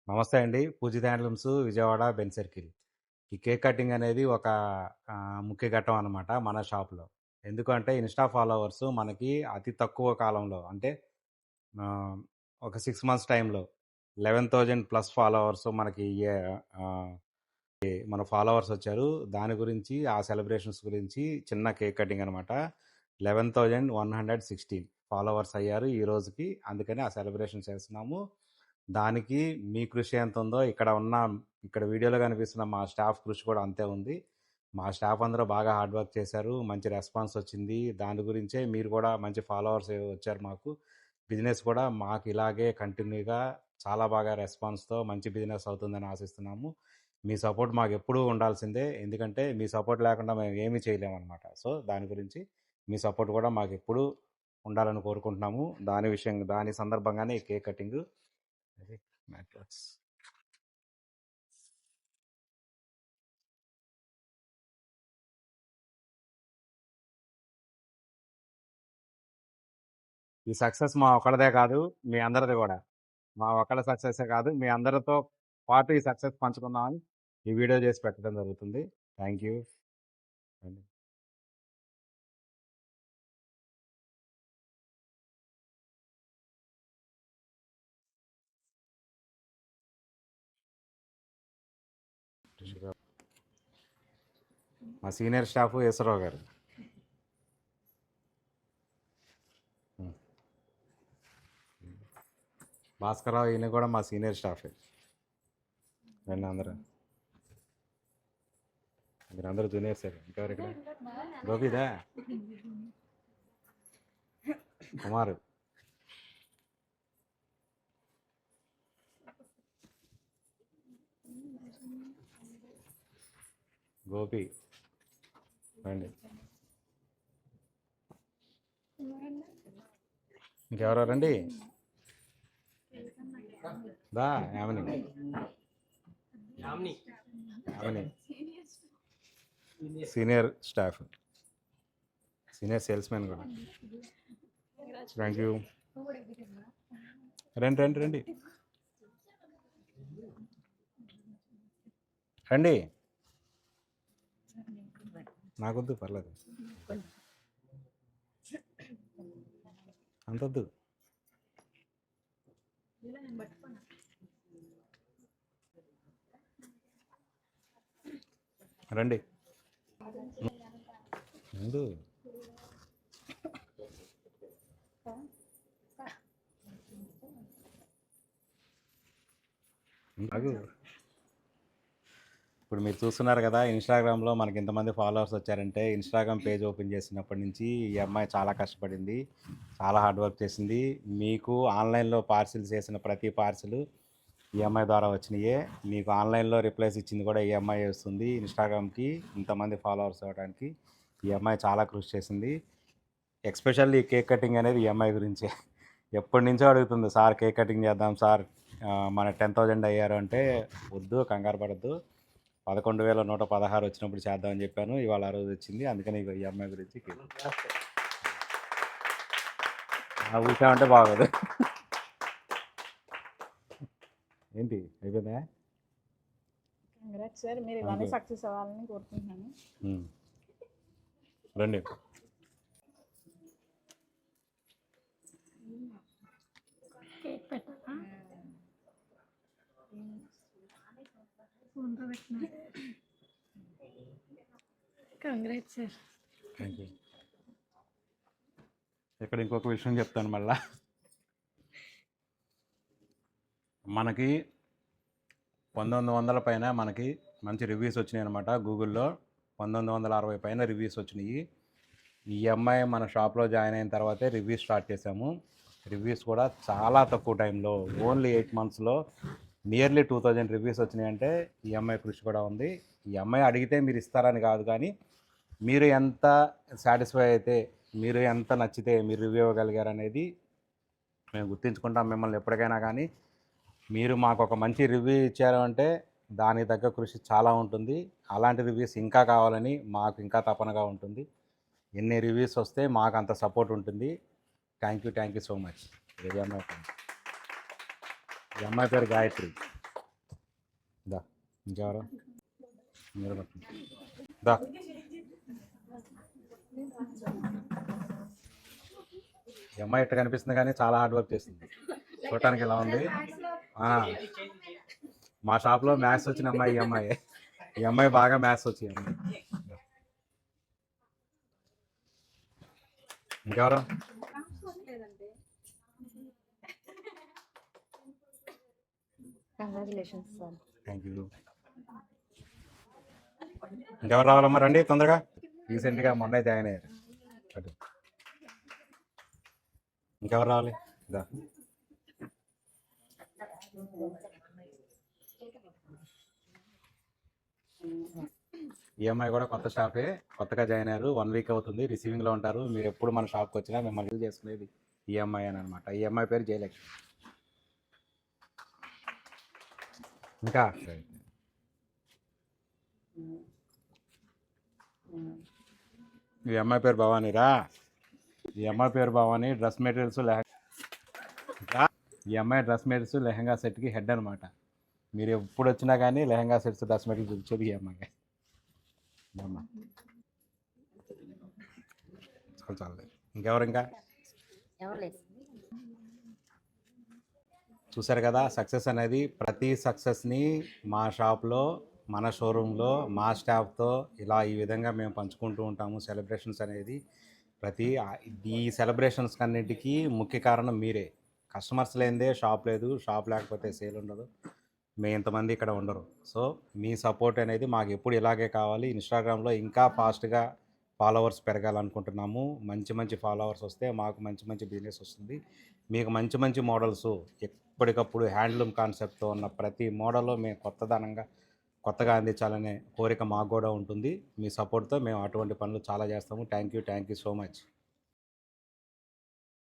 నమస్తే అండి. పూజిత handlooms Vijayawada Ben circle. ఈ కేక్ కటింగ్ అనేది ఒక ముఖ్య ఘట్టం అనమాట మన షాప్‌లో. ఎందుకంటే ఇన్‌స్టా ఫాలోవర్స్ మనకి అతి తక్కువ కాలంలో అంటే ఆహ్, ఒక 6 మంత్స్ టైంలో 11,000 ప్లస్ ఫాలోవర్స్ మనకి ఆహ్, మన ఫాలోవర్స్ వచ్చారు. దాని గురించి ఆ సెలబ్రేషన్స్ గురించి చిన్న కేక్ కటింగ్ అనమాట. 11,116 ఫాలోవర్స్ అయ్యారు ఈ రోజుకి. అందుకని ఆ సెలబ్రేషన్ చేస్తున్నాము. దానికి మీ కృషి ఎంత ఉందో ఇక్కడ వీడియోలో కనిపిస్తున్న మా స్టాఫ్ కృషి కూడా అంతే ఉంది. మా స్టాఫ్ అందరూ బాగా హార్డ్ వర్క్ చేశారు. మంచి రెస్పాన్స్ వచ్చింది. దాని గురించే మీరు కూడా మంచి ఫాలోవర్స్ వచ్చారు మాకు. బిజినెస్ కూడా మాకు ఇలాగే కంటిన్యూగా చాలా బాగా రెస్పాన్స్తో మంచి బిజినెస్ అవుతుందని ఆశిస్తున్నాము. మీ సపోర్ట్ మాకు ఎప్పుడూ ఉండాల్సిందే. ఎందుకంటే మీ సపోర్ట్ లేకుండా మేము ఏమీ చేయలేమన్నమాట. సో దాని గురించి మీ సపోర్ట్ కూడా మాకు ఎప్పుడూ ఉండాలని కోరుకుంటున్నాము. దాని సందర్భంగానే ఈ కేక్ కటింగ్. మ్యాట్రిక్స్ ఈ సక్సెస్ మా ఒక్కడిదే కాదు, మీ అందరిది కూడా. మా ఒక్కళ్ళ సక్సెసే కాదు, మీ అందరితో పాటు ఈ సక్సెస్ పంచుకుందామని ఈ వీడియో చేసి పెట్టడం జరుగుతుంది. థ్యాంక్ యూ అండి. మా సీనియర్ స్టాఫ్ ఈశ్వరరావు గారు. భాస్కరరావు ఈయన కూడా మా సీనియర్ స్టాఫే. మీరందరూ జూనియర్స్. ఇంకెవరు ఇక్కడ? గోపిదా, కుమారు, గోపి రండి. ఇంకెవరో రండి. దా Yamini, senior staff, senior salesman కూడా. Thank you. రండి రండి రండి రండి. నాకొద్దు, పర్లేదు, అంతొద్దు. రండి ముందు. ఇప్పుడు మీరు చూస్తున్నారు కదా, ఇన్స్టాగ్రామ్లో మనకి ఇంతమంది ఫాలోవర్స్ వచ్చారంటే ఇన్స్టాగ్రామ్ పేజ్ ఓపెన్ చేసినప్పటి నుంచి ఈ అమ్మాయి చాలా కష్టపడింది, చాలా హార్డ్ వర్క్ చేసింది. మీకు ఆన్లైన్లో పార్సిల్స్ చేసిన ప్రతి పార్సిల్ ఈఎంఐ ద్వారా వచ్చినాయే. మీకు ఆన్లైన్లో రిప్లైస్ ఇచ్చింది కూడా ఈఎంఐ వస్తుంది. ఇన్స్టాగ్రామ్కి ఇంతమంది ఫాలోవర్స్ అవ్వడానికి ఈఎంఐ చాలా కృషి చేసింది. ఎక్స్పెషల్లీ కేక్ కటింగ్ అనేది ఈఎంఐ గురించే. ఎప్పటి నుంచో అడుగుతుంది, సార్ కేక్ కటింగ్ చేద్దాం సార్, మన 10,000 అయ్యారు అంటే, వద్దు కంగారు పడద్దు, 11,116 వచ్చినప్పుడు చేద్దామని చెప్పాను. ఇవాళ ఆ రోజు వచ్చింది. అందుకని ఈఎంఐ గురించి కూర్చోమంటే బాగోదు. ఏంటి అయిపోయిందా? కంగ్రాట్స్ సార్, మీరు ఇలానే సక్సెస్ అవ్వాలని కోరుకుంటున్నాను. రండి. కేక్ పెట్టాలా? Congrats sir. Thank you. ఇక్కడ ఇంకొక విషయం చెప్తాను మళ్ళా. మనకి 1900 పైన మనకి మంచి రివ్యూస్ వచ్చినాయి అనమాట. గూగుల్లో 1960 పైన రివ్యూస్ వచ్చినాయి. ఈ అమ్మాయి మన షాప్లో జాయిన్ అయిన తర్వాతే రివ్యూస్ స్టార్ట్ చేసాము. రివ్యూస్ కూడా చాలా తక్కువ టైంలో, ఓన్లీ 8 మంత్స్లో నియర్లీ 2000 రివ్యూస్ వచ్చినాయంటే ఈ అమ్మాయి కృషి కూడా ఉంది. ఈ అమ్మాయి అడిగితే మీరు ఇస్తారని కాదు, కానీ మీరు ఎంత సాటిస్ఫై అయితే, మీరు ఎంత నచ్చితే మీరు రివ్యూ ఇవ్వగలిగారనేది మేము గుర్తించుకుంటాం మిమ్మల్ని ఎప్పటికైనా. కానీ మీరు మాకు ఒక మంచి రివ్యూ ఇచ్చారు అంటే దానికి తగ్గ కృషి చాలా ఉంటుంది. అలాంటి రివ్యూస్ ఇంకా కావాలని మాకు ఇంకా తపనగా ఉంటుంది. ఎన్ని రివ్యూస్ వస్తే మాకు అంత సపోర్ట్ ఉంటుంది. Thank you so much. ఈ అమ్మాయి పేరు గాయత్రి. దా ఇంకెవరు మీరు పట్టండి. దా ఈ అమ్మాయి ఇట్లా కనిపిస్తుంది కానీ చాలా హార్డ్ వర్క్ చేస్తుంది. చూడటానికి ఎలా ఉంది? ఆ, మా షాప్లో మ్యాథ్స్ వచ్చిన అమ్మాయి ఈ అమ్మాయి. ఈ అమ్మాయి బాగా మ్యాథ్స్ వచ్చి అమ్మాయి. ఇంకెవరు? Congratulations sir. Thank you. ఇంకెవరు రావాలమ్మా? రండి తొందరగా. రీసెంట్గా మొన్నే జాయిన్ అయ్యారు. అటు. ఇంకెవరు రావాలి? దా ఈఎంఐ కూడా కొత్త స్టాఫే, కొత్తగా జాయిన్ అయ్యారు. 1 వీక్ అవుతుంది. రిసీవింగ్లో ఉంటారు. మీరు ఎప్పుడు మన షాప్కి వచ్చినా మిమ్మల్ని యూజ్ చేసుకునేది ఈఎంఐ అని అనమాట. ఈఎంఐ పేరు జయలక్ష్మి. ఇంకా ఈ అమ్మాయి పేరు భవానీరా. ఈ అమ్మాయి పేరు భవానీ. డ్రెస్ మెటీరియల్స్ ఈ అమ్మాయి డ్రెస్ మెటీరియల్స్ లెహంగా సెట్కి హెడ్ అనమాట. మీరు ఎప్పుడు వచ్చినా కానీ లెహంగా సెట్స్ డ్రెస్ మెటీరియల్స్ చూపించేది ఈ అమ్మాయి. అమ్మా చాలు. ఇంకెవరు? ఇంకా చూసారు కదా, సక్సెస్ అనేది ప్రతి సక్సెస్ని మా షాప్లో, మన షోరూంలో, మా స్టాఫ్తో ఇలా ఈ విధంగా మేము పంచుకుంటూ ఉంటాము. సెలబ్రేషన్స్ అనేది ఈ సెలబ్రేషన్స్ అన్నింటికీ ముఖ్య కారణం మీరే. కస్టమర్స్ లేనిదే షాప్ లేదు, షాప్ లేకపోతే సేల్ ఉండదు, మేము ఇంతమంది ఇక్కడ ఉండరు. సో మీ సపోర్ట్ అనేది మాకు ఎప్పుడు ఇలాగే కావాలి. ఇన్స్టాగ్రామ్లో ఇంకా ఫాస్ట్గా ఫాలోవర్స్ పెరగాలనుకుంటున్నాము. మంచి మంచి ఫాలోవర్స్ వస్తే మాకు మంచి మంచి బిజినెస్ వస్తుంది. మీకు మంచి మంచి మోడల్స్ ఎప్పటికప్పుడు హ్యాండ్లూమ్ కాన్సెప్ట్తో ఉన్న ప్రతి మోడల్లో మేము కొత్తగా అందించాలనే కోరిక మాకు కూడా ఉంటుంది. మీ సపోర్ట్తో మేము అటువంటి పనులు చాలా చేస్తాము. Thank you so much.